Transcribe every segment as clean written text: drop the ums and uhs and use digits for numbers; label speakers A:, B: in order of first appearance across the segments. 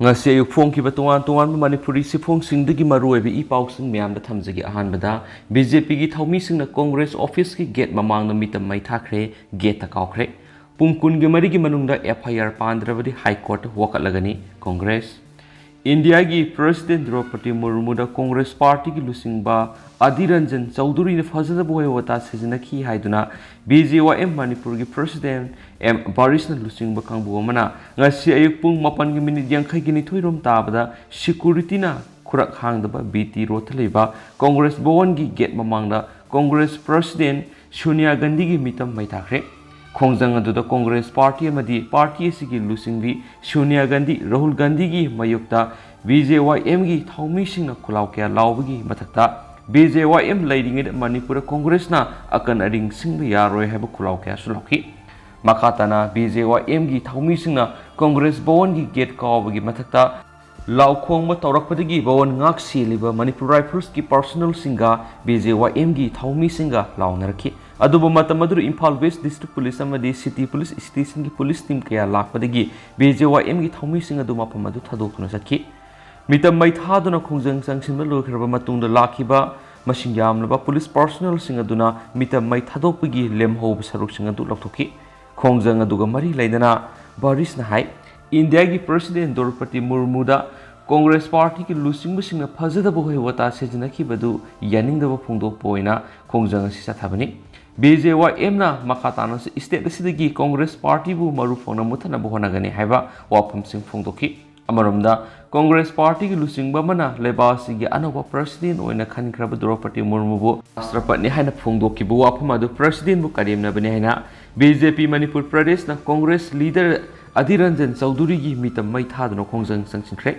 A: ngasi ayuk phongkiba tongan manipuri siphongsingdagi maruoiba ipausing miyamda thamjagi ahanbada BJP gi thaumisingna Congress office ki gate mamangna mitam mai thakre gate ta kaukre pungkun gi marigi manungda FIR pandrabadi High Court wakalagani Congress India gi President Draupadi Murmu da Congress Party ki lusingba Adiranjan Chaudhuri ne fazada boy wata sejina ki haiduna BJYM Manipur gi President M Baris na lusingba kangbu mana ngasi ayuk pung mapan gi minit yangkai gi ni thoirom tabada security na khurak hangdaba BT road leiba Congress Bhawan gi gate mamangda Congress President Sonia Gandhi gi mitam mai thakre Khongjang aduda Congress Party amadi party asigi lusingbi Sonia Gandhi Rahul Gandhi gi mayukta BJYM gi thaumisingna khulaw kya lawbagi mathakta BJYM leiding Manipur Congress na akan aring singba yaroi haba khulaw kya sulaki makatana BJYM gi thaumisingna Congress Bhawan gi gate kawbagi mathakta Laukhong ma taurakpadagi Bhawan ngak siliba Manipur Rifles ki personal singa BJYM gi thaumi singa lawnarki aduba matamadu Imphal West District Police amadi City Police Station ki police team kaya lakpadagi BJYM gi thaumi singa duma pamadu thadokna sakhi mitam mai thaduna khongjang sangsinba loikraba matungda lakhiba masing yamlaba police personnel singa duna mitam mai thadokpagi lemhob saruk singa du lakthoki khongjang aduga mari laidana Baris na hai India ki President Draupadi Murmu da Congress Party ki lusingba singna phajada bohoi wata sejina ki badu yaningdaba phongdok poina khongjang asi sathabani BJYM na makatana state asidagi Congress Party bu maru phona muthana bohonagani haiba wapam sing phongdoki amaromda Congress Party ki lusingba mana lebasi gi anawa president oina khankraba Draupadi Murmu bu rashtrapati haina phongdoki bu wapam adu president bu karimna bani haina BJP Manipur Pradesh na Congress leader Adiranjan Chaudhuri gi mitam mai thaduna khongjang sangsinkhre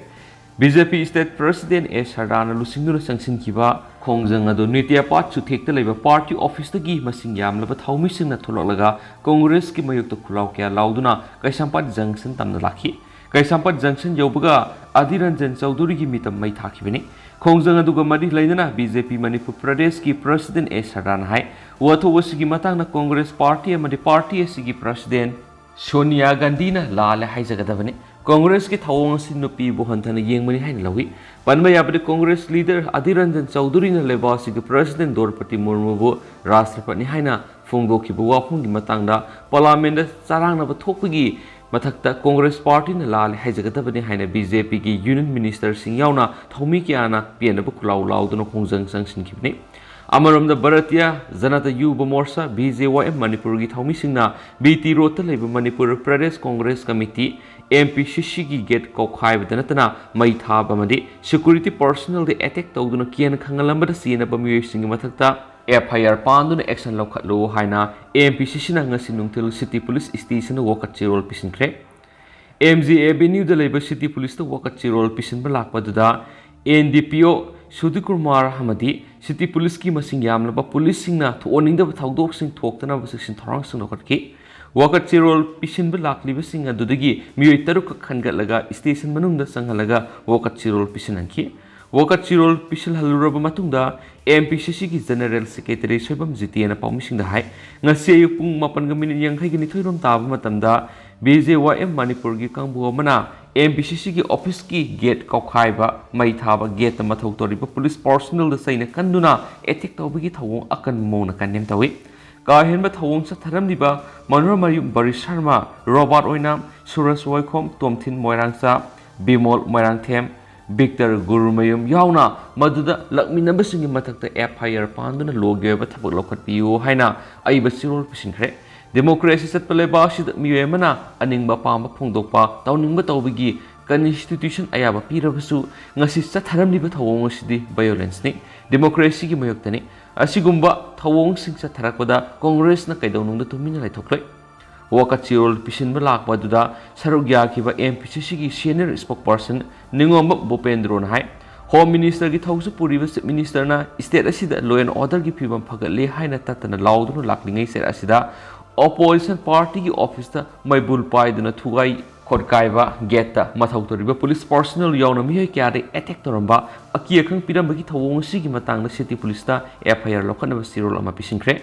A: BJP State President A Sardana lusingduna sangsinkiba khongjang adu nitya pat chu thekta leiba party office tagi masing yamlaba thaumisingna thololaga Congress ki mayukta khulaw kya lauduna Kaisampat Junction tamna lakhi Kaisampat Junction yaubaga Adiranjan Chaudhuri gi mitam mai thakibani khongjang aduga mari lainana BJP Manipur Pradesh ki President A Sardana hai watho wasigi matangna Congress Party amadi party asigi President Sonia Gandhi na lala haijagadabani Congress ki thawong si nupi bohanthana yengmani haina lawi panma yabade Congress leader Adiranjan Chaudhuri na lebasi ki President Draupadi Murmu bu rashtrapati haina phongdoki bu wapung gi matangda parliament da charangna ba thokpagi mathakta Congress Party na lala haijagadabani haina BJP ki Union Minister sing yauna thomi kyana piana bu khulaw lawduna khongjang sangsin kibni Amaramda Bharatiya Janata Yuva Morcha BJYM Manipur gi thaumi singna BT Road ta leiba Manipur Pradesh Congress Committee MPCC gi gate kokhai badanatana mai thaba madi security personnel de attack tawduna kian khangalambada sina bamiyoi singi mathakta FIR panduna action lokhatlo haina MPCC na ngasi nungthil City Police Station wakat chirol pisinkhre MG Avenue da leiba City Police ta wakat chirol pisin balakpa duda NDPO Sudikurmar Hamadi City Police ki masing yamlaba police singna thuoninda thaudok sing thoktana basing thorang sing lokatki wakat chirol pisin balakliba sing adudagi miyoi taruk khangalaga station manungda sanghalaga wakat chirol pisinanki wakat chirol pisil haluraba matungda MPCC ki General Secretary Soibam Jitiana paumisingda hai ngasi ayuk pung 8 yang gi ni thoirom taba matamda BJYM Manipur gi kangbu mana MPCC ki office ki gate kokhaiba mai thaba gate mathau toriba police personnel da saina kanduna attack tawbagi thawong akan mona kanem tawi ka henba thawong sa tharamdiba Manoramayum Bari Sharma Robert Oinam Suresh Waikhom Tomthin Moirangsa Bimol Moirangthem Victor Gurumayum yauna maduda lakminaba singi mathakta FIR panduna logeba thabak lokhatpiu haina aiba sirol pisinkhre Democracy set paleba sid miyemana aningba pamba phongdokpa tawningba tawbigi constitution ayaba pirabasu ngasi satharamliba thawong asidi violence ni democracy gi mayoktani asigumba thawong sing satharakpada Congress na kaidonungda tumina laithokle wakachirol pisinba lakpa duda Saruk U ki MPCC gi senior spokesperson ningomba Bopendro na hai Home Minister ki thausu puriba minister na state asida law and order gi phibam phagatle haina tatana lawdunu laklingai ser asida opposition party ki office ta maibul paiduna thugai khotkaiba gate ta mathau toriba police personnel yauna mi kya de attack toramba aki khang piramba ki thawong si gi matang na city police ta FIR lokhana sirol ama pisingkhre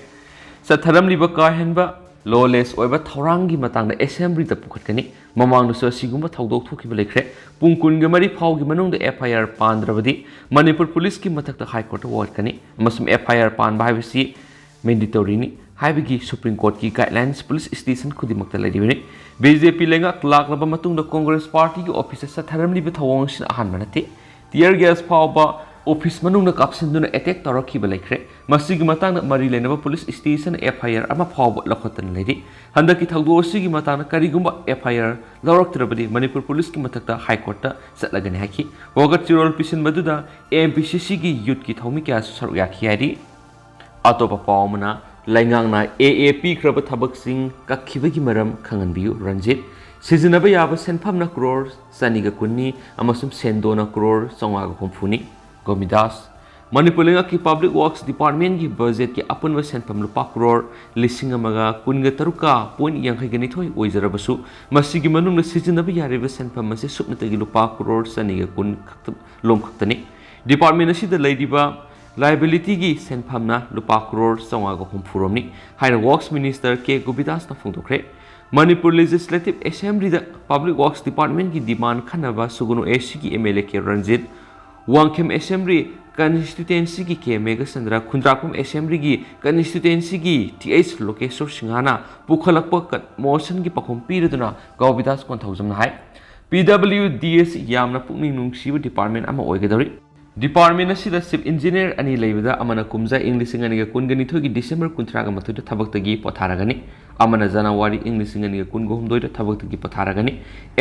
A: satharam liba ka henba lawless oiba thorang gi matang da assembly da pukhatkani mamang su asigumba thaudok thukiba lekhre pung kun ga mari phau gi manung da FIR pandrabadi Manipur police ki mathak da high court award kani masum FIR pan ba habisi mandatory ni haibigi Supreme Court ki guidelines police station khudimak da ladibani BJP lenga laklaba matung da Congress party ki office sa tharamli be thawang sin ahan manati tear gas phau ba office manung na kapsin duna attack tarakhi ba lekhre masigi matang na mari lenaba police station FIR ama phau ba lakhotan ledi handaki thagdo sigi matang na karigumba FIR lawraktrabadi Manipur police ki mathak da high court ta satlagani haki wagat chirol pisin maduda MPCC ki youth ki thomi kya saruk yakhi hari atopa pawmana laingang na AAP kraba thabak sing kakhibagi maram khanganbiu Ranjit sizinaba yaba senpham na crore saniga kunni amasum sendo na crore songa ga komphuni Gomidas Manipur lenga ki Public Works Department ki budget ki apunwa senpham lupa crore lising amaga kunga taruka point yankhai gani thoi oizarabasu masigi manung na sizinaba yareba senpham ase supnatagi lupa crore saniga kun lom khaktani department asida leidiba liability gi senpham na lupa crore songa ga humphuromni haina Works Minister K Gomidas na phungdokre Manipur Legislative Assembly da Public Works Department ki demand khanaba sugunu AC ki MLA ke Ranjit Wangkem Assembly constituency ki ke Mega Sandra Khundrapum Assembly ki constituency ki TH Lokeshwar Singhana pukhalakpa kat motion ki pakhom piraduna Gobidas 1000 hai PWDS yamna pukning nungsiba department ama oigadari department asida chief engineer ani leibada amana kumja English ngani ga kungani thogi December 13 ga mathuda thabaktagi potharagani amana January English ngani ga kungo humdoi da thabaktagi potharagani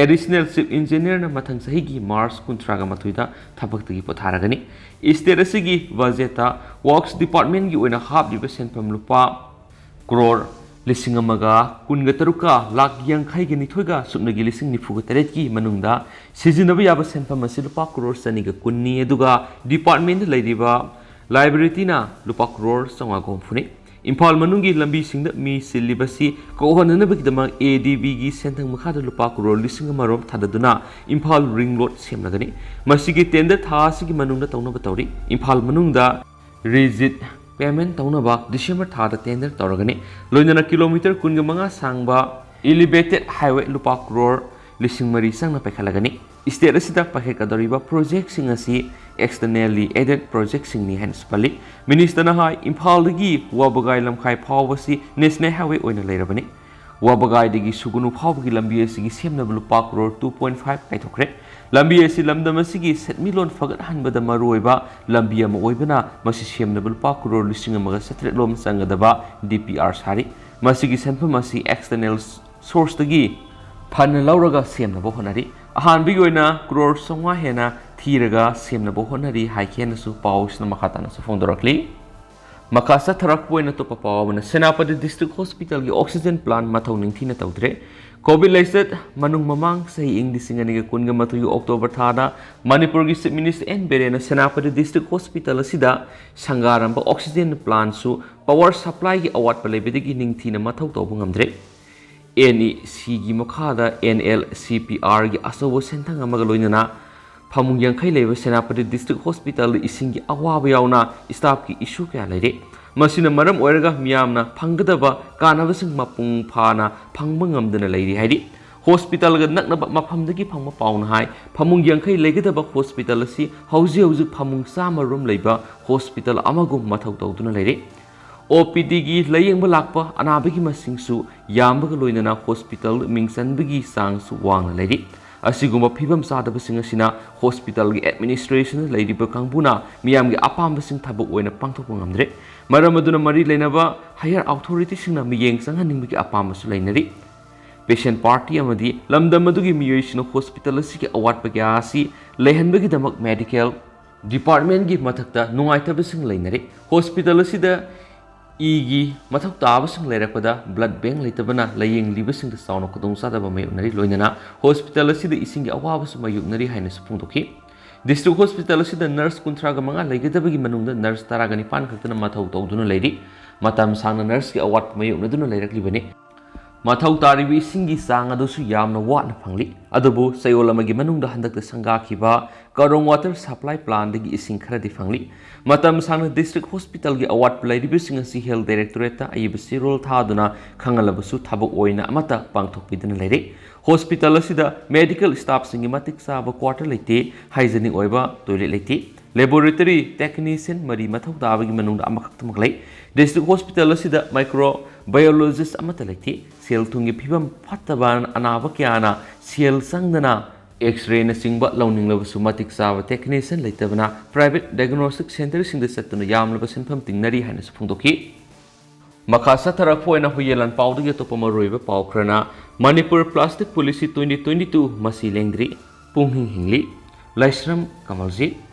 A: additional chief engineer na mathang sahi gi March 13 ga mathuda thabaktagi potharagani state asigi budget works department gi oina half diba senpam lupa crore lising amaga kunga taruka lak yankhai gi nithoiga subnagi lising nifuga taret ki manungda sizinaba yaba senpam asi lupa crore saniga kunni eduga department leidiba library na lupa crore songa gomphuni Imphal manungi lambi singda mi silibasi ko honanabagi dama ADB gi senthang makhada lupa crore lising amarom thadaduna Imphal ring road semlagani masigi tender thasigi manungda tawnaba tawri Imphal manungda rigid payment tawnaba December thada tender tawragani Loinana kilometer kunga manga sangba elevated highway lupa crore lising mari sangna paikhalagani state asida pakhekadoriba project sing asi externally aided project sing ni hanspali minister na hai Imphal dagi wabagai lamkhai phawasi national highway oina leirabani wabagai dagi sugunu phawgi lambi asigi semna lupa crore 2.5 kaithokre lambi asi lamdam asigi setmilon fagat hanbada maroiba lambi ama oibana masi semna lupa crore lising amaga satret lom sangadaba DPR sari masigi senpham asi external source dagi phan lauraga semna bo honari ahan bi oina crore songa hena thiraga semna bo honari haikena su pausna makhatana su phongdorakli makasa tharak poina to papawana Senapati District Hospital gi oxygen plant mathau ningthina tawdre covid laisat manung mamang sahi ing disingani ga kunga mathu October thada Manipur gi Chief Minister N Berena Senapati District Hospital asida sangaramba oxygen plant su power supply gi awat palebedigi ningthina mathau tawbu ngamdre NEC gi makhada NLCPR gi asawo senthang amaga loinana phamung yankhai leba Senapati District Hospital ising gi awaba yauna staff ki issue kya leire masina maram oiraga miyamna phanggadaba kanabasing mapung phana phangba ngamdana leiri haidi hospital ga naknaba maphamdagi phangma pauna hai phamung yankhai legadaba hospital asi hauji hauji phamung sama room leiba hospital amagum mathau tawduna leire OPD gi layengba lakpa anabagi masingsu yambaga loinana hospital mingsanbagi sangsu wangna leiri asigumba phibam sadabasing asina hospital gi administration leidiba kangbuna miyam gi apambasing thabuk oina pangthok ngamdre maram aduna mari leinaba higher authority singna miyeng sanghaningbagi apambasu leinari patient party amadi lamdam adugi miyoisina hospital asigi award bagya asi lehanbagi damak medical department gi mathakta nungaitabasing leinari hospital asida igi mathak tabasing leirakpada blood bank leitabana layeng libasing da sauna khudong sadaba mayunari loinana hospital asida isingi awabasu mayunari haina supungdoki district hospital asida nurse kuntraga manga leigadabagi manungda nurse taragani pan khaktana mathau tawduna leiri matam sangna nurse ki award mayunaduna leiraklibani ꯃꯊꯧ ꯇꯥꯔꯤꯕ ꯏꯁꯤꯡꯒꯤ ꯆꯥꯡ ꯑꯗꯨꯁꯨ ꯌꯥꯝꯅ ꯋꯥꯠꯅ ꯐꯪꯂꯤ ꯑꯗꯨꯕꯨ ꯆꯌꯣꯜ ꯑꯃꯒꯤ ꯃꯅꯨꯡꯗ ꯍꯟꯗꯛꯇ ꯁꯪꯒꯥꯈꯤꯕ ꯀꯔꯣꯡ ꯋꯥꯇꯔ ꯁꯄ꯭ꯂꯥꯏ ꯄ꯭ꯂꯥꯟꯗꯒꯤ ꯏꯁꯤꯡ ꯈꯔꯗꯤ ꯐꯪꯂꯤ ꯃꯇꯝ ꯁꯥꯡꯅ ꯗꯤꯁꯇ꯭ꯔꯤꯛ ꯍꯣꯁꯄꯤꯇꯥꯜꯒꯤ ꯑꯋꯥꯠꯄ ꯂꯩꯔꯤꯕꯁꯤꯡ ꯑꯁꯤ ꯍꯦꯜꯊ ꯗꯥꯏꯔꯦꯛꯇꯣꯔꯦꯠꯇ ꯑꯏꯕ ꯆꯦꯔꯣꯜ ꯊꯥꯗꯨꯅ ꯈꯪꯍꯜꯂꯕꯁꯨ ꯊꯕꯛ ꯑꯣꯏꯅ ꯑꯃꯠꯇ ꯄꯥꯡꯊꯣꯛꯄꯤꯗꯨꯅ ꯂꯩꯔꯦ ꯍꯣꯁꯄꯤꯇꯥꯜ ꯑꯁꯤꯗ ꯃꯦꯗꯤꯀꯦꯜ ꯁ꯭ꯇꯥꯐꯁꯤꯡꯒꯤ ꯃꯇꯤꯛ ꯆꯥꯕ ꯀ꯭ꯋꯥꯔꯇꯔ ꯂꯩꯇꯦ ꯍꯥꯏꯖꯤꯅꯤꯛ ꯑꯣꯏꯕ ꯇꯣꯏꯂꯦꯠ ꯂꯩꯇꯦ ꯂꯦꯕꯣꯔꯦꯇꯔꯤ ꯇꯦꯛꯅꯤꯁꯤꯌꯟ ꯃꯔꯤ ꯃꯊꯧ ꯇꯥꯕꯒꯤ ꯃꯅꯨꯡꯗ ꯑꯃꯈꯛꯇꯃꯛ ꯂꯩ ꯗꯤꯁꯇ꯭ꯔꯤꯛ ꯍꯣꯁꯄꯤꯇꯥꯜ ꯑꯁꯤꯗ ꯃꯥꯏꯀ꯭ꯔꯣ ꯕꯥꯏꯑꯣꯂꯣꯖꯤꯁ ꯑꯃꯠꯇ ꯂꯩꯇꯦ ꯁꯦꯜ ꯊꯨꯝꯒꯤ ꯐꯤꯕꯝ ꯐꯠꯇꯕ ꯑꯅꯥꯕ ꯀꯌꯥꯅ ꯁꯦꯜ ꯆꯪꯗꯅ ꯑꯦꯛꯁ-ꯔꯦꯅꯆꯤꯡꯕ ꯂꯧꯅꯤꯡꯂꯕꯁꯨ ꯃꯇꯤꯛ ꯆꯥꯕ ꯇꯦꯛꯅꯤꯁꯤꯌꯟ ꯂꯩꯇꯕꯅ ꯄ꯭ꯔꯥꯏꯚꯦꯠ ꯗꯥꯏꯒꯅꯣꯁꯇꯤꯛ ꯁꯦꯟꯇꯔꯁꯤꯡꯗ ꯆꯠꯇꯨꯅ ꯌꯥꯝꯂꯕ ꯁꯦꯟꯐꯝ ꯇꯤꯡꯅꯔꯤ ꯍꯥꯏꯅꯁꯨ ꯐꯣꯡꯗꯣꯛꯈꯤ ꯃꯈꯥ ꯆꯠꯊꯔꯛꯄ ꯑꯣꯏꯅ ꯍꯨꯏꯌꯦꯟ ꯄꯥꯎꯗꯒꯤ ꯑꯇꯣꯞꯄ ꯃꯔꯨꯑꯣꯏꯕ ꯄꯥꯎ ꯈꯔꯅ ꯃꯅꯤꯄꯨꯔ ꯄ꯭ꯂꯥꯁꯇꯤꯛ ꯄꯣꯂꯤꯁꯤ 2022 ꯃꯁꯤ ꯂꯦꯡꯗ꯭ꯔꯤ ꯄꯨꯡꯍꯤꯡ ꯍꯤꯡꯂꯤ ꯂꯥꯏꯁ꯭ꯔꯝ ꯀꯃꯜꯖꯤꯠ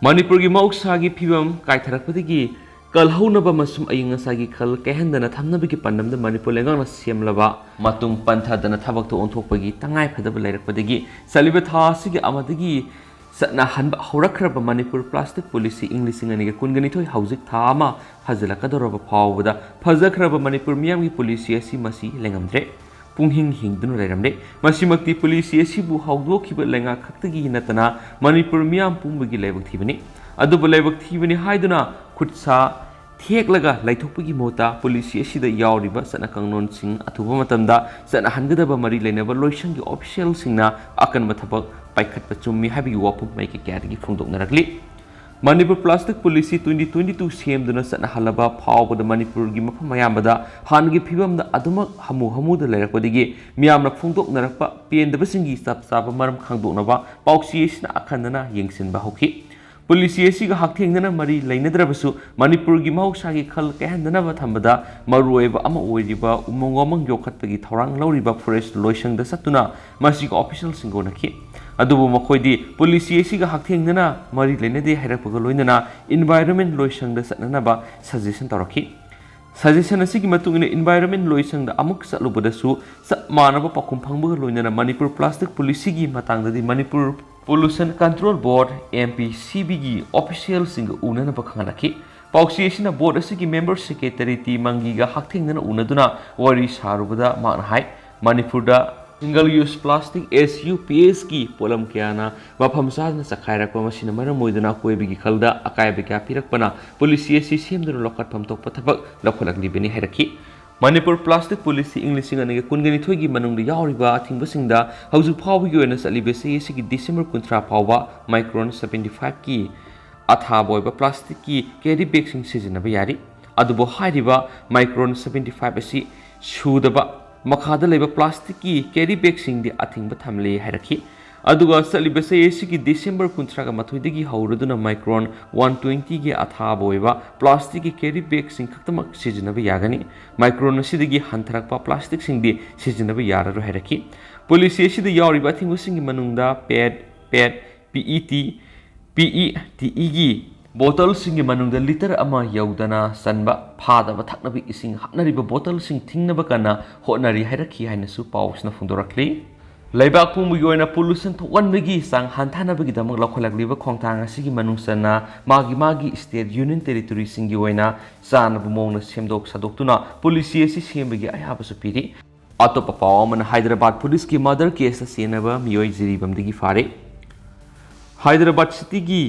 A: ꯃꯅꯤꯄꯨꯔꯒꯤ ꯃꯍꯧꯁꯥꯒꯤ ꯐꯤꯕꯝ ꯀꯥꯏꯊꯔꯛꯄꯗꯒꯤ ꯀꯜꯍꯧꯅꯕ ꯑꯃꯁꯨꯡ ꯑꯏꯪ ꯑꯁꯥꯒꯤ ꯈꯜ ꯀꯥꯏꯍꯟꯗꯅ ꯊꯝꯅꯕꯒꯤ ꯄꯥꯟꯗꯝꯗ ꯃꯅꯤꯄꯨꯔ ꯂꯩꯉꯥꯛꯅ ꯁꯦꯝꯂꯕ ꯃꯇꯨꯡ ꯄꯟꯊꯗꯅ ꯊꯕꯛꯇ ꯑꯣꯟꯊꯣꯛꯄꯒꯤ ꯇꯉꯥꯏꯐꯗꯕ ꯂꯩꯔꯛꯄꯗꯒꯤ ꯆꯠꯂꯤꯕ ꯊꯥ ꯑꯁꯤꯒꯤ ꯑꯃꯗꯒꯤ ꯆꯠꯅꯍꯟꯕ ꯍꯧꯔꯛꯈ꯭ꯔꯕ ꯃꯅꯤꯄꯨꯔ ꯄ꯭ꯂꯥꯁꯇꯤꯛ ꯄꯣꯂꯤꯁꯤ ꯏꯪ 2022 ꯍꯧꯖꯤꯛ ꯊꯥ ꯑꯃ ꯐꯖꯤꯜꯂꯛꯀꯗꯧꯔꯕ ꯐꯥꯎꯕꯗ ꯐꯖꯈ꯭ꯔꯕ ꯃꯅꯤꯄꯨꯔ ꯃꯤꯌꯥꯝꯒꯤ ꯄꯣꯂꯤꯁꯤ ꯑꯁꯤ ꯃꯁꯤ ꯂꯩꯉꯝꯗ꯭ꯔꯦ ꯄꯨꯡꯍꯤꯡ ꯍꯤꯡꯗꯨꯅ ꯂꯩꯔꯝꯂꯦ ꯃꯁꯤꯃꯛꯇꯤ ꯄꯣꯂꯤꯁꯤ ꯑꯁꯤꯕꯨ ꯍꯧꯗꯣꯛꯈꯤꯕ ꯂꯩꯉꯥꯛ ꯈꯛꯇꯒꯤ ꯅꯠꯇꯅ ꯃꯅꯤꯄꯨꯔ ꯃꯤꯌꯥꯝ ꯄꯨꯝꯕꯒꯤ ꯂꯥꯏꯕꯛ ꯊꯤꯕꯅꯤ ꯑꯗꯨꯕꯨ ꯂꯥꯏꯕꯛ ꯊꯤꯕꯅꯤ ꯍꯥꯏꯗꯨꯅ ꯈꯨꯠꯁꯥ ꯊꯦꯛꯂꯒ ꯂꯩꯊꯣꯛꯄꯒꯤ ꯃꯍꯨꯠꯇ ꯄꯣꯂꯤꯁꯤ ꯑꯁꯤꯗ ꯌꯥꯎꯔꯤꯕ ꯆꯠꯅ ꯀꯥꯡꯂꯣꯟꯁꯤꯡ ꯑꯊꯨꯕ ꯃꯇꯝꯗ ꯆꯠꯅꯍꯟꯒꯗꯕ ꯃꯔꯤ ꯂꯩꯅꯕ ꯂꯣꯏꯁꯪꯒꯤ ꯑꯣꯐꯤꯁꯤꯌꯦꯜꯁꯤꯡꯅ ꯑꯀꯟꯕ ꯊꯕꯛ ꯄꯥꯏꯈꯠꯄ ꯆꯨꯝꯃꯤ ꯍꯥꯏꯕꯒꯤ ꯋꯥꯐꯝ ꯃꯥꯏꯀꯩ ꯀꯌꯥꯗꯒꯤ ꯐꯣꯡꯗꯣꯛꯅꯔꯛꯂꯤ ꯃꯅꯤꯄꯨꯔ ꯄ꯭ꯂꯥꯁꯇꯤꯛ ꯄꯣꯂꯤꯁꯤ 2022 ꯁꯦꯝꯗꯨꯅ ꯆꯠꯅꯍꯜꯂꯕ ꯐꯥꯎꯕꯗ ꯃꯅꯤꯄꯨꯔꯒꯤ ꯃꯐꯝ ꯑꯌꯥꯝꯕꯗ ꯍꯥꯟꯅꯒꯤ ꯐꯤꯕꯝꯗ ꯑꯗꯨꯃꯛ ꯍꯃꯨꯗ ꯂꯩꯔꯛꯄꯗꯒꯤ ꯃꯤꯌꯥꯝꯅ ꯐꯣꯡꯗꯣꯛꯅꯔꯛꯄ ꯄꯦꯟꯗꯕꯁꯤꯡꯒꯤ ꯆꯞ ꯆꯥꯕ ꯃꯔꯝ ꯈꯪꯗꯣꯛꯅꯕ ꯄꯥꯎꯆꯦ ꯑꯁꯤꯅ ꯑꯈꯟꯅꯅ ꯌꯦꯡꯁꯤꯟꯕ ꯍꯧꯈꯤ ꯄꯣꯂꯤꯁꯤ ꯑꯁꯤꯒ ꯍꯛꯊꯦꯡꯅꯅ ꯃꯔꯤ ꯂꯩꯅꯗ꯭ꯔꯕꯁꯨ ꯃꯅꯤꯄꯨꯔꯒꯤ ꯃꯍꯧꯁꯥꯒꯤ ꯈꯜ ꯀꯥꯏꯍꯟꯗꯅꯕ ꯊꯝꯕꯗ ꯃꯔꯨꯑꯣꯏꯕ ꯑꯃ ꯑꯣꯏꯔꯤꯕ ꯎꯃꯪ ꯋꯥꯃꯪ ꯌꯣꯛꯈꯠꯄꯒꯤ ꯊꯧꯔꯥꯡ ꯂꯧꯔꯤꯕ ꯐꯣꯔꯦꯁꯠ ꯂꯣꯏꯁꯪꯗ ꯆꯠꯇꯨꯅ ꯃꯁꯤꯒꯤ ꯑꯣꯐꯤꯁꯤꯌꯦꯜꯁꯤꯡꯒ ꯎꯅꯈꯤ ꯑꯗꯨꯕꯨ ꯃꯈꯣꯏꯗꯤ ꯄꯣꯂꯤꯁꯤ ꯑꯁꯤꯒ ꯍꯛꯊꯦꯡꯅꯅ ꯃꯔꯤ ꯂꯩꯅꯗꯦ ꯍꯥꯏꯔꯛꯄꯒ ꯂꯣꯏꯅꯅ ꯏꯟꯚꯥꯏꯔꯟꯃꯦꯟꯠ ꯂꯣꯏꯁꯪꯗ ꯆꯠꯅꯅꯕ ꯁꯖꯦꯁꯟ ꯇꯧꯔꯛꯈꯤ ꯁꯖꯦꯁꯟ ꯑꯁꯤꯒꯤ ꯃꯇꯨꯡ ꯏꯟꯅ ꯏꯟꯚꯥꯏꯔꯟꯃꯦꯟꯠ ꯂꯣꯏꯁꯪꯗ ꯑꯃꯨꯛ ꯆꯠꯂꯨꯕꯗꯁꯨ ꯆꯞ ꯃꯥꯟꯅꯕ ꯄꯥꯎꯈꯨꯝ ꯐꯪꯕꯒ ꯂꯣꯏꯅꯅ ꯃꯅꯤꯄꯨꯔ ꯄ꯭ꯂꯥꯁꯇꯤꯛ ꯄꯣꯂꯤꯁꯤꯒꯤ ꯃꯇꯥꯡꯗꯗꯤ ꯃꯅꯤꯄꯨꯔ ꯄꯣꯂꯨꯁꯟ ꯀꯟꯇ꯭ꯔꯣꯜ ꯕꯣꯔꯗ MPCBꯒꯤ ꯑꯣꯐꯤꯁꯤꯌꯦꯜꯁꯤꯡꯒ ꯎꯅꯅꯕ ꯈꯪꯍꯜꯂꯛꯈꯤ ꯄꯥꯎꯆꯦ ꯑꯁꯤꯅ ꯕꯣꯔꯗ ꯑꯁꯤꯒꯤ ꯃꯦꯝꯕꯔ ꯁꯦꯀ꯭ꯔꯦꯇꯔꯤ ꯇꯤ ꯃꯪꯒꯤꯒ ꯍꯛꯊꯦꯡꯅꯅ ꯎꯅꯗꯨꯅ ꯋꯥꯔꯤ ꯁꯥꯔꯨꯕꯗ ꯃꯍꯥꯛꯅ ꯍꯥꯏ ꯃꯅꯤꯄꯨꯔꯗ ꯁꯤꯡꯒꯜ ꯌꯨꯁ ꯄ꯭ꯂꯥꯁꯇꯤꯛ SUPSꯀꯤ ꯄꯣꯠꯂꯝ ꯀꯌꯥꯅ ꯃꯐꯝ ꯆꯥꯗꯅ ꯆꯈꯥꯏꯔꯛꯄ ꯃꯁꯤꯅ ꯃꯔꯝ ꯑꯣꯏꯗꯨꯅ ꯑꯀꯣꯏꯕꯒꯤ ꯈꯜꯗ ꯑꯀꯥꯏꯕ ꯀꯌꯥ ꯄꯤꯔꯛꯄꯅ ꯄꯣꯂꯤꯁꯤ ꯑꯁꯤ ꯁꯦꯝꯗꯨꯅ ꯂꯧꯈꯠꯐꯝ ꯊꯣꯛꯄ ꯊꯕꯛ ꯂꯧꯈꯠꯂꯛꯂꯤꯕꯅꯤ ꯍꯥꯏꯔꯛꯈꯤ ꯃꯅꯤꯄꯨꯔ ꯄ꯭ꯂꯥꯁꯇꯤꯛ ꯄꯣꯂꯤꯁꯤ ꯏꯪ 2022ꯒꯤ ꯃꯅꯨꯡꯗ ꯌꯥꯎꯔꯤꯕ ꯑꯊꯤꯡꯕꯁꯤꯡꯗ ꯍꯧꯖꯤꯛ ꯐꯥꯎꯕꯒꯤ ꯑꯣꯏꯅ ꯆꯠꯂꯤꯕ ꯆꯍꯤ ꯑꯁꯤꯒꯤ ꯗꯤꯁꯦꯝꯕꯔ 30 ꯐꯥꯎꯕ ꯃꯥꯏꯀ꯭ꯔꯣꯟ 75ꯀꯤ ꯑꯊꯥꯕ ꯑꯣꯏꯕ ꯄ꯭ꯂꯥꯁꯇꯤꯛꯀꯤ ꯀꯦꯔꯤ ꯕꯦꯒꯁꯤꯡ ꯁꯤꯖꯤꯟꯅꯕ ꯌꯥꯔꯤ ꯑꯗꯨꯕꯨ ꯍꯥꯏꯔꯤꯕ ꯃꯥꯏꯀ꯭ꯔꯣꯟ 75 ꯑꯁꯤ ꯁꯨꯗꯕ ꯃꯈꯥꯗ ꯂꯩꯕ ꯄ꯭ꯂꯥꯁꯇꯤꯛꯀꯤ ꯀꯦꯔꯤ ꯕꯦꯒꯁꯤꯡꯗꯤ ꯑꯊꯤꯡꯕ ꯊꯝꯂꯦ ꯍꯥꯏꯔꯛꯈꯤ ꯑꯗꯨꯒ ꯆꯠꯂꯤꯕ ꯆꯍꯤ ꯑꯁꯤꯒꯤ ꯗꯤꯁꯦꯝꯕꯔ 32ꯗꯒꯤ ꯍꯧꯔꯗꯨꯅ ꯃꯥꯏꯀ꯭ꯔꯣꯟ 120ꯒꯤ ꯑꯊꯥꯕ ꯑꯣꯏꯕ ꯄ꯭ꯂꯥꯁꯇꯤꯛꯀꯤ ꯀꯦꯔꯤ ꯕꯦꯒꯁꯤꯡ ꯈꯛꯇꯃꯛ ꯁꯤꯖꯤꯟꯅꯕ ꯌꯥꯒꯅꯤ ꯃꯥꯏꯀ꯭ꯔꯣꯟ ꯑꯁꯤꯗꯒꯤ ꯍꯟꯊꯔꯛꯄ ꯄ꯭ꯂꯥꯁꯇꯤꯛꯁꯤꯡꯗꯤ ꯁꯤꯖꯤꯟꯅꯕ ꯌꯥꯔꯔꯣꯏ ꯍꯥꯏꯔꯛꯈꯤ ꯄꯣꯂꯤꯁꯤ ꯑꯁꯤꯗ ꯌꯥꯎꯔꯤꯕ ꯑꯊꯤꯡꯕꯁꯤꯡꯒꯤ ꯃꯅꯨꯡꯗ PET PETEꯒꯤ ꯕꯣꯇꯜꯁꯤꯡꯒꯤ ꯃꯅꯨꯡꯗ ꯂꯤꯇꯔ ꯑꯃ ꯌꯧꯗꯅ ꯆꯟꯕ ꯐꯥꯗꯕ ꯊꯛꯅꯕ ꯏꯁꯤꯡ ꯍꯥꯞꯅꯔꯤꯕ ꯕꯣꯇꯜꯁꯤꯡ ꯊꯤꯡꯅꯕ ꯀꯟꯅ ꯍꯣꯠꯅꯔꯤ ꯍꯥꯏꯔꯛꯈꯤ ꯍꯥꯏꯅꯁꯨ ꯄꯥꯎꯁꯤꯅ ꯐꯣꯡꯗꯣꯔꯛꯂꯤ ꯂꯩꯕꯥꯛ ꯄꯨꯝꯕꯒꯤ ꯑꯣꯏꯅ ꯄꯣꯂꯨꯁꯟ ꯊꯣꯛꯍꯟꯕꯒꯤ ꯆꯥꯡ ꯍꯟꯊꯅꯕꯒꯤꯗꯃꯛ ꯂꯧꯈꯠꯂꯛꯂꯤꯕ ꯈꯣꯡꯊꯥꯡ ꯑꯁꯤꯒꯤ ꯃꯅꯨꯡ ꯆꯟꯅ ꯃꯥꯒꯤ ꯁ꯭ꯇꯦꯠ ꯌꯨꯅꯤꯌꯟ ꯇꯦꯔꯤꯇꯣꯔꯤꯁꯤꯡꯒꯤ ꯑꯣꯏꯅ ꯆꯥꯅꯕ ꯃꯑꯣꯡꯗ ꯁꯦꯝꯗꯣꯛ ꯁꯥꯗꯣꯛꯇꯨꯅ ꯄꯣꯂꯤꯁꯤ ꯑꯁꯤ ꯁꯦꯝꯕꯒꯤ ꯑꯌꯥꯕꯁꯨ ꯄꯤꯔꯤ ꯑꯇꯣꯞꯄ ꯄꯥꯎ ꯑꯃꯅ ꯍꯥꯏꯗ꯭ꯔꯕꯥꯗ ꯄꯨꯂꯤꯁꯀꯤ ꯃꯔꯗꯔ ꯀꯦꯁꯇ ꯆꯦꯟꯅꯕ ꯃꯤꯑꯣꯏ ꯖꯤꯔꯤꯕꯝꯗꯒꯤ ꯐꯥꯔꯦ ꯍꯥꯏꯗ꯭ꯔꯕꯥꯗ ꯁꯤꯇꯤꯒꯤ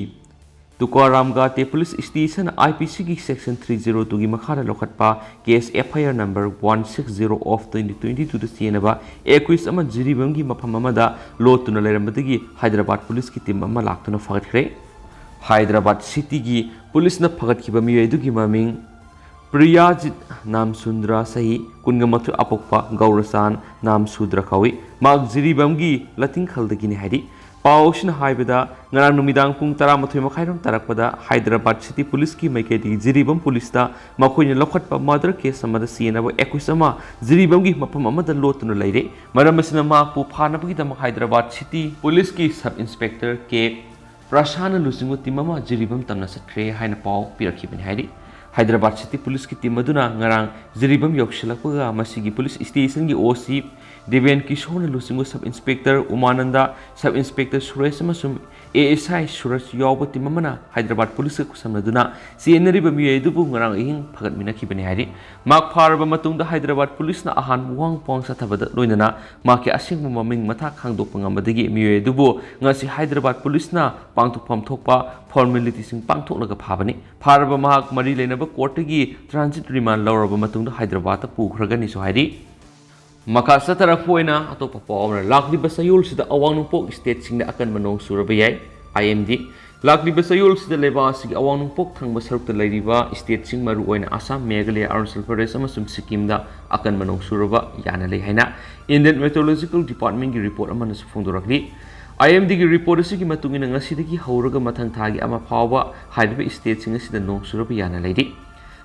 A: ꯇꯨꯀꯥꯔꯥꯝꯒꯥꯇꯦ ꯄꯨꯂꯤꯁ ꯁ꯭ꯇꯦꯁꯟ IPCꯒꯤ ꯁꯦꯛꯁꯟ 302ꯒꯤ ꯃꯈꯥꯗ ꯂꯧꯈꯠꯄ ꯀꯦꯁ FIR ꯅꯝꯕꯔ 160/2022ꯗ ꯆꯦꯟꯅꯕ ꯑꯦꯀ꯭ꯌꯨꯖ ꯑꯃ ꯖꯤꯔꯤꯕꯝꯒꯤ ꯃꯐꯝ ꯑꯃꯗ ꯂꯣꯠꯇꯨꯅ ꯂꯩꯔꯝꯕꯗꯒꯤ ꯍꯥꯏꯗ꯭ꯔꯕꯥꯗ ꯄꯨꯂꯤꯁꯀꯤ ꯇꯤꯝ ꯑꯃ ꯂꯥꯛꯇꯨꯅ ꯐꯒꯠꯈ꯭ꯔꯦ ꯍꯥꯏꯗ꯭ꯔꯕꯥꯗ ꯁꯤꯇꯤꯒꯤ ꯄꯨꯂꯤꯁꯅ ꯐꯒꯠꯈꯤꯕ ꯃꯤꯑꯣꯏ ꯑꯗꯨꯒꯤ ꯃꯃꯤꯡ ꯄ꯭ꯔꯤꯌꯥꯖꯤꯠ ꯅꯥꯝꯁꯨꯟꯗ꯭ꯔ ꯆꯍꯤ 22 ꯑꯄꯣꯛꯄ ꯒꯧꯔꯆꯥꯟ ꯅꯥꯝꯁꯨꯗ꯭ꯔ ꯀꯧꯏ ꯃꯍꯥꯛ ꯖꯤꯔꯤꯕꯝꯒꯤ ꯂꯇꯤꯡꯈꯜꯗꯒꯤꯅꯤ ꯍꯥꯏꯔꯤ ꯄꯥꯎ ꯑꯁꯤꯅ ꯍꯥꯏꯕꯗ ꯉꯔꯥꯡ ꯅꯨꯃꯤꯗꯥꯡ ꯄꯨꯡ 13:30 ꯇꯥꯔꯛꯄꯗ ꯍꯥꯏꯗ꯭ꯔꯕꯥꯗ ꯁꯤꯇꯤ ꯄꯨꯂꯤꯁꯀꯤ ꯃꯥꯏꯀꯩꯗꯒꯤ ꯖꯤꯔꯤꯕꯝ ꯄꯨꯂꯤꯁꯇ ꯃꯈꯣꯏꯅ ꯂꯧꯈꯠꯄ ꯃꯔꯗꯔ ꯀꯦꯁ ꯑꯃꯗ ꯆꯦꯟꯅꯕ ꯑꯦꯀ꯭ꯌꯨꯖ ꯑꯃ ꯖꯤꯔꯤꯕꯝꯒꯤ ꯃꯐꯝ ꯑꯃꯗ ꯂꯣꯠꯇꯨꯅ ꯂꯩꯔꯦ ꯃꯔꯝ ꯑꯁꯤꯅ ꯃꯍꯥꯛꯄꯨ ꯐꯥꯅꯕꯒꯤꯗꯃꯛ ꯍꯥꯏꯗ꯭ꯔꯕꯥꯗ ꯁꯤꯇꯤ ꯄꯨꯂꯤꯁꯀꯤ ꯁꯕ ꯏꯟꯁꯄꯦꯛꯇꯔ K ꯄ꯭ꯔꯁꯥꯟꯅ ꯂꯨꯆꯤꯡꯕ ꯇꯤꯝ ꯑꯃ ꯖꯤꯔꯤꯕꯝ ꯇꯝꯅ ꯆꯠꯈ꯭ꯔꯦ ꯍꯥꯏꯅ ꯄꯥꯎ ꯄꯤꯔꯛꯈꯤꯕꯅꯤ ꯍꯥꯏꯔꯤ ꯍꯥꯏꯗ꯭ꯔꯕꯥꯗ ꯁꯤꯇꯤ ꯄꯨꯂꯤꯁꯀꯤ ꯇꯤꯝ ꯑꯗꯨꯅ ꯉꯔꯥꯡ ꯖꯤꯔꯤꯕꯝ ꯌꯧꯁꯤꯜꯂꯛꯄꯒ ꯃꯁꯤꯒꯤ police ꯁ꯭ꯇꯦꯁꯟꯒꯤ OC Deven Kishore Lusingo Sub Inspector Umananda, Sub Inspector Suresh Masum, ASI Suraj Yoba Timamana, Hyderabad Police Kusamaduna, CNRI Dubu Marang Pagat Minaki Benihari, Mark Paraba Matung the Hyderabad Police na Ahan Wang Pong Satabada Loinana, Mark Asing Maming Mata Kang Dopangamadigi Mue Dubu, Nasi Hyderabad Police na Pang to Pam Topa, formalities in Pang Tolaga Pabani, Paraba Mark Marilena Quartagi, Transit Remand Laura Matung the Hyderabad Pukragani Sohari. Maka satara poina atau papa lakli basayul sida awang nungpok state sing da akan manong surabaya IMD lakli basayul sida leba sig awang nungpok thang basaruk da lairiba state sing maru oina Assam Meghalaya Arunachal Pradesh amasum Sikkim da akan manong suraba yana lei haina Indian Meteorological Department gi report amana su phongdorakli IMD gi report asigi matungina ngasidagi hauraga mathang thagi ama phawa haiba state sing asida nong suraba yana leiri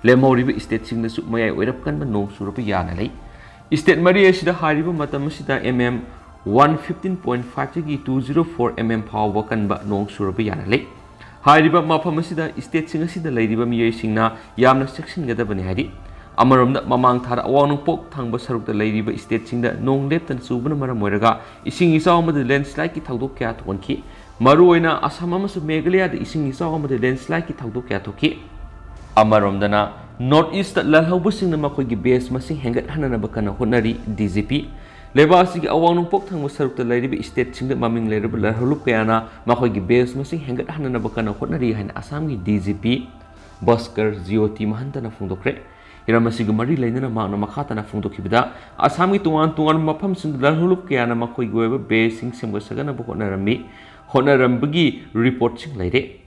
A: lemhoriba state sing da su mayai oirap kan nong suraba yana lei State Maria Sida Hariba Matamasida MM 115.5 to 204 mm power Kanba Nong Surabayana Lake. Hariba Mapamasida State Singasida Lady Bamia Singna Yamna section Gadabani Hadi. Amarum that Mamang Tara Awan Pok Tangba Saruk the Lady by State Sing that Nong left and Subana Moraga, Ising is all the lens like it Taudo Cat 1 key. Maruina Asamamas of Megalia, the Ising is all the lens like it Taudo Cat 2 key. Amarum Dana. Northeast lalhaubusing na makoy base masing hengat hananabakana honari DGP lebasig awang pok thang masaruk ta lairibi state sing maming lairibi lalhulup kayana makoy base masing hengat hananabakana honari hain Assam gi DGP Baskar GOT mahanta na phungdokre iramasig mari lainana magna makhata na phungdokibida Assam gi tungan mafam sing lalhulup kayana makoy goeba base sing semgasagana honarami honarambagi report sing laire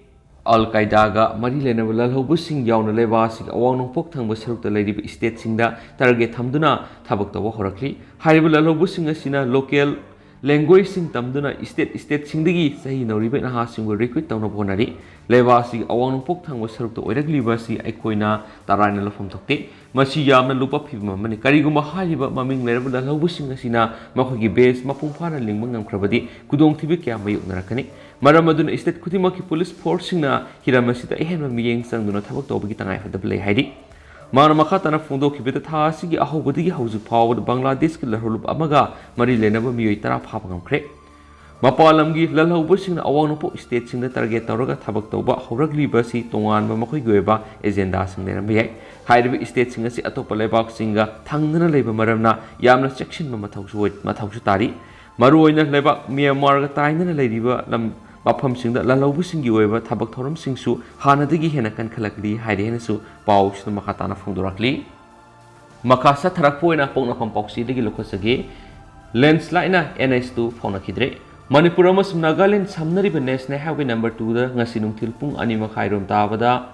A: Al Qaeda ga mari lena lalhobu sing yauna leba sig awang nongpok thangba saruk ta lairibi state singda target thamduna thabak tawa horakli haribu lalhobu sing asina local language sing tamduna state singdagi sahi noriba na ha sing recruit tawna bonari leba sig awang nongpok thangba saruk ta oiragli ba si aikoina tarana lafam thokte masi yamna lupa phibma mani kariguma hariba maming leribu lalhobu sing asina makhogi base mapung phana lingma ngamkhrabadi kudong thibi kya mayuk narakani Maramadun state Kutimaki police force na Hiramasita Ehem Miyang Sanguna Tabak Tobi Tangai for the Play Heidi. Maramakatana Fundo Kibita Sigi Ahobudi House of Power, Bangladesh, Lahulup Amaga, Marilena Muyitara Papam Craig. Mapalamgi, Lalo Bushing, Awanopo states in the target Taraga Tabak Toba, Horagli Basi, Tongan, Mamakueva, Agenda Sangana Hideaway states in a Atopalebak singer, Tangana Labor Maramna, Yamna section Matausutari, Maruina Lebak, Myanmar, Taina Lady Mapam sing that Lalo Sing Ueva, Tabaktorum Sing Su, Hana de Gihenakan Kalakli, Hidenesu, Pauch, the Makatana from directly. Makasa Tarapoina Pona Pompoxi, the Gilokosage, Landslide NS2 Fauna Kidre. Manipuramas Nagaland Samnari Benes Highway number 2 the Nasinum Tilpung Anima Kairum Tavada,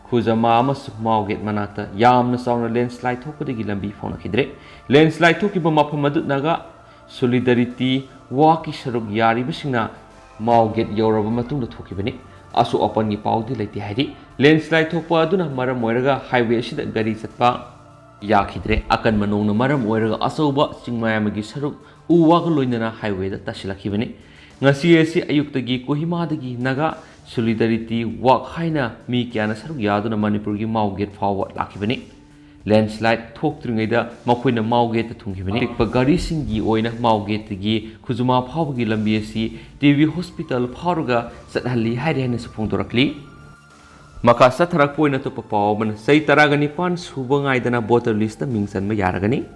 A: Kuzamamas Mauget Manata, Yam na Sauna landslide Toko de Gilambi Fauna Kidre. Landslide took Mapamadut Naga, Solidarity, Waki Saruk Yari Bishina. Mauget Yoraba Matung Toki Beni, Asu open ni Paudi like the Hadi, landslide Topa Duna Maram Moiraga, Highway Shida Gari Satpa Yakidre, Akan Manong Maram Moiraga, Asoba, Chingmai Saruk U Loinana Highway the tasilakhre Beni, Nasi Ayuk-Achouba Kohima Naga, Solidarity, Walk Haina, Mi Kiana Saruk Yaduna Manipurgi Mauget forward Laki Beni. Landslide talk through either Makwina Mauget the Tungivani, Bagari Singi Oina Mauget the Gi, Kuzuma Pawgi Lambiasi, TV Hospital Paruga, Sathali Hadianis Pundorakli. Makasa Tarapoina to Papawan, say Taragani Pans, Hubangaidana bottle list the Mings and Mayaragani.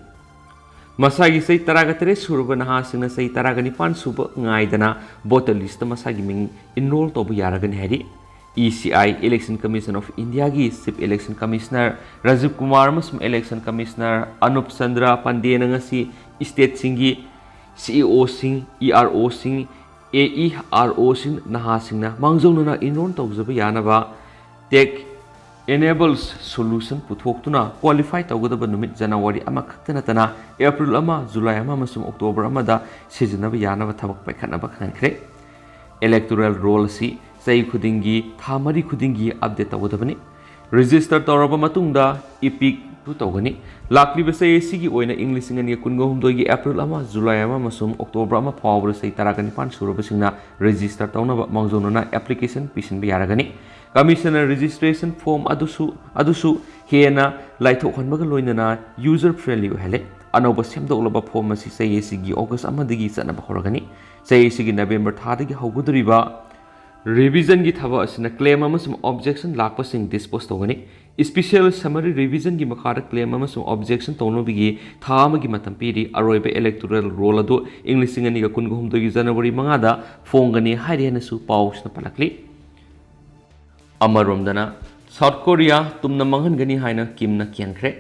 A: Masagi say Taragatres, Hurbanahasina say Taragani Pans, Super Ngaidana, bottle list the Masagi Ming enrolled to Yaragan Hedi. ECI Election Commission of India gi Chief Election Commissioner Rajiv Kumar Musum Election Commissioner Anup Chandra Pandey ngasi State Singi CEO Sing ERO Sing AERO Sing naha singna mangjongna inron tawjaba yanaba tech enables solution puthokuna qualify tawgadaba numit January ama khaktana tana April ama July ama masum October ama da sejanaba yanaba thabak paikhanaba khankhre electoral roll si Say Kudingi, Tamari Kudingi update Tawabani. Register Toraba Matunda, Epic Putogani. Lakli Besay Sigi Oina English and Yakungo Dogi April Ama, July Ama Masum, October Ama Power say Taragani Pan Surabasina, register Tauna Mangzonana application Pishin Biaragani. Commissioner registration form Adusu, Hiena, Light Loinana, user friendly Hele. अनौब सेमदोक्लबा form असी चही असिगी August अमदगी चनबा होरगनी चही असिगी November थादगी हौगदरिबा revision की थबा असिना claim अमसुम objection लाकपसिंग डिस्पोज तौगनी स्पेशल समरी रिविजन की मखादा क्लेम अमसुम ऑब्जेक्शन तौनोबिगी था अमगी मतम पीरी अरोइबे इलेक्टोरल रोल अदो इंग्लिश सिंगनी का कुनगुहुमदगी जनवरी मंगादा फोंगनी हाइरेनसु पाउसना पलकली अमरोमदना साउथ कोरिया तुमना मंगनगनी हाइना किमना कियनख्रे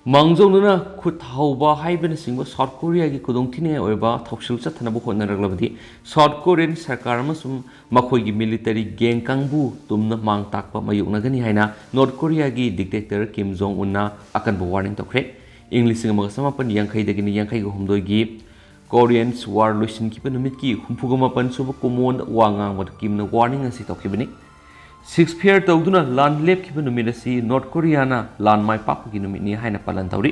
A: मांगजौना खुद हौबा हाइबन सिंगो साउथ कोरिया की खुदोंथिने ओइबा थौसिल चथनबो होनरगलबदी साउथ कोरियन सरकार अमसुम मखोइगी मिलिटरी गैंग कांगबु तुमना मांग ताकपा मयुकनगनी हाइना नॉर्थ कोरिया की डिक्टेटर किम जोंग उन्ना अकनबो वार्निंग तौख्रे इंग्लिश सिंग समापन यांखैदगिनी यांखैगो हुमदोइगी कोरियन्स वार लोइसिनखिबा नुमितकी हुमफुगो मापन सुबो कोमोन वांगांग किमना वार्निंग असि तौखिबनी 6 फेयर तौदुना लान लेपखिबा नुमित असि नॉर्थ कोरियाना लान माइ पापगी नुमितनी हाइना पालन तौरी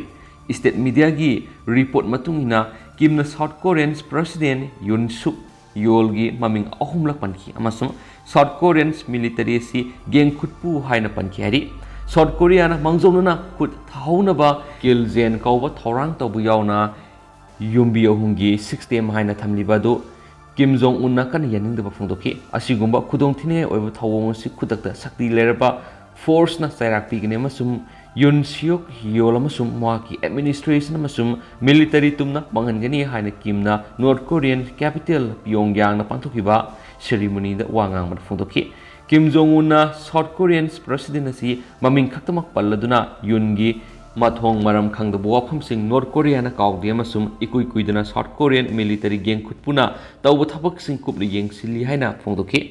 A: स्टेट मीडिया की रिपोर्ट मतुंगिना किमना साउथ कोरियन्स प्रेसिडेंट युन सुक योलगी ममिंग अहुमलक पनखि अमसुम साउथ कोरियन्स मिलिटरी असि गेंग खुदपु हाइना पनखि हारि साउथ कोरियाना मांगजौना खुद थाउनबा किलजेन कौबा थौरांग तौबु यावना युम्बी अहुंगी 6 टेम हाइना थमलिबादो किम जोंग उन्ना कन यानिंगदबा फोंदोखि असिगुंबा खुदोंथिने ओइबा थौवों असि खुदक्ता शक्ति लेरबा फोर्स ना चाइराकपिगने अमसुम युन सियोक हियोल अमसुम माकी एडमिनिस्ट्रेशन अमसुम मिलिटरी तुमना मंगनगनी हाइना किमना नॉर्थ कोरियन कैपिटल प्योंगयांग ना पांथोखिबा सेरेमनी दा वांगांग फोंदोखि किम जोंग उन्ना साउथ कोरियन प्रेसिडेंट असि ममिंग खक्तमक पल्लदुना युनगी माथोंग मरम खंगदबो वाफमसिंग नॉर्थ कोरियाना काउदी अमसुम इकुई कुइदना साउथ कोरियन मिलिटरी गैंग खुदपुना तौब थबकसिंग कुपली येंगसिली हाइना फोंदोखि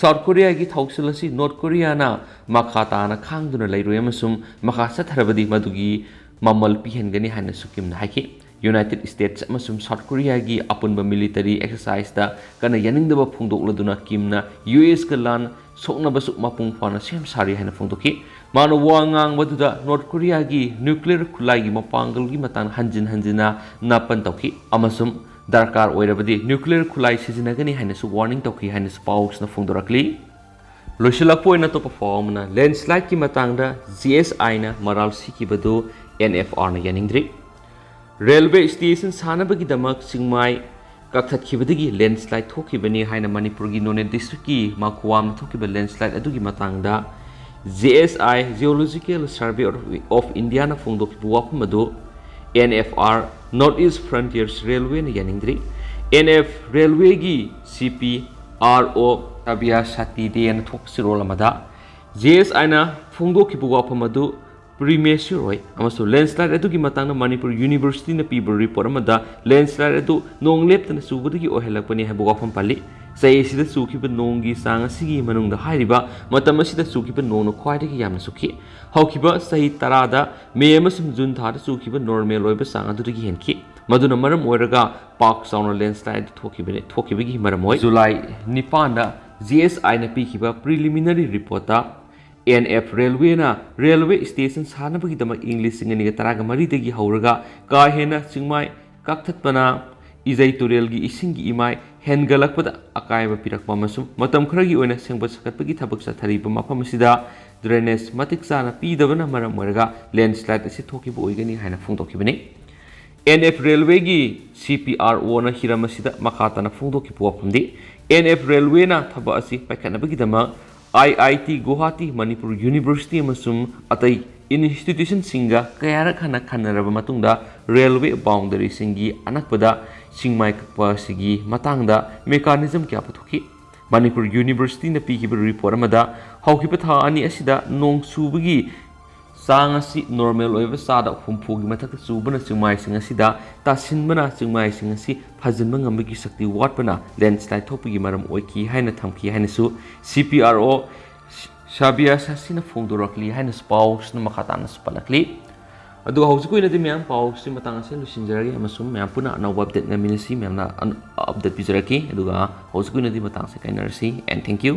A: साउथ कोरिया की थौसिल असि नॉर्थ कोरियाना मखा ताना खांगदुना लैरोय अमसुम मखा सथरबदी मदुगी ममल पिहनगनी हाइना सुकिमना हाइखि यूनाइटेड स्टेट्स अमसुम साउथ कोरिया की अपुनबा मिलिटरी एक्सरसाइज दा कना यानिंगदबा फोंदोक्लदुना किमना यूएस का लान सोकनबसु मपुंग फाना सेम सारी हाइना फोंदोखि मानो वांगांग बदुदा नॉर्थ कोरिया की न्यूक्लियर खुलाई की मपांगल की मतंग हंजिन हंजिना नापन तौखि अमसुम दरकार ओइरबदी न्यूक्लियर खुलाई सिजिनगनी हाइनसु वार्निंग तौखि हाइनसु पाउसना फोंदोरकली लोइसलकपोइना तो परफॉर्मना लैंडस्लाइड की मतंगदा जीएसआई ना मराल सिकिबदु एनएफआर ना यानिंग्द्रि रेलवे स्टेशन सानबगी दमक चिंगमाई कक्थखिबदगी लैंडस्लाइड थोखिबनी हाइना मणिपुर की नोने डिस्ट्रिक्ट की माकुवाम थोखिबा लैंडस्लाइड अदुगी मतंगदा JSI Geological Survey of India na फोंदोखिबा वाफम अदु NFR North East Frontiers Railway na yaningdri NF Railway gi CPRO tabia sati de na thokсирол amada JSI na फोंदोखिबा वाफम अदु premature oi amasu landslide adu gi matang na Manipur University na piba report amada landslide adu nonglep na subudagi ohelakpani haibu wafam pali sai sida sukiba nongi sanga sigi manungda hairiba matam asida sukiba nongno khwaidagi yamna sukhi haukiba sahi tarada me amasum jun thada sukiba normal oiba sanga dudagi henki maduna maram oiraga park sauna landslide thokibagi maram oi July 9 da GSI na pikiba preliminary report ta NF Railway na railway station sanabagi dama English singani taraga mari degi hauraga ka hena Chingmai kakthatpana izai turel gi ising gi imai hengalakpada akaiba pirakpa masum matam kharagi oina sengba sakatpagi thabak sathariba mafam asida drainage matik sana pidabana maram oiraga landslide asi thokiba oigani haina phongdokhibani NF Railway gi CPRO na hiramasida makatana phongdokhiba wafamdi NF Railway na thaba asi paikhanabagi dama IIT Guwahati Manipur University amasum atai institution singa kayara khana khanaraba matungda railway boundary singi anakpada Chingmai kakpa sigi matangda mechanism kya puthoki Manipur University na pikiba report amada haukiba tha ani asida nong subagi sanga si normal oiba sada humpugi mathakta subana Chingmai singa sida tasinbana Chingmai singa si phajinba ngambagi sakti watpana landslide thopigi maram oiki haina thamki haina su CPRO Shabia sasina phongdorakli haina spouse na makhatana spalakli adu hausiku ina de myam spouse si matang ase lusinjaragi amasum myam puna na update na minisi myam na update bizaraki adu ga hausiku ina de matang se kainarsi and thank you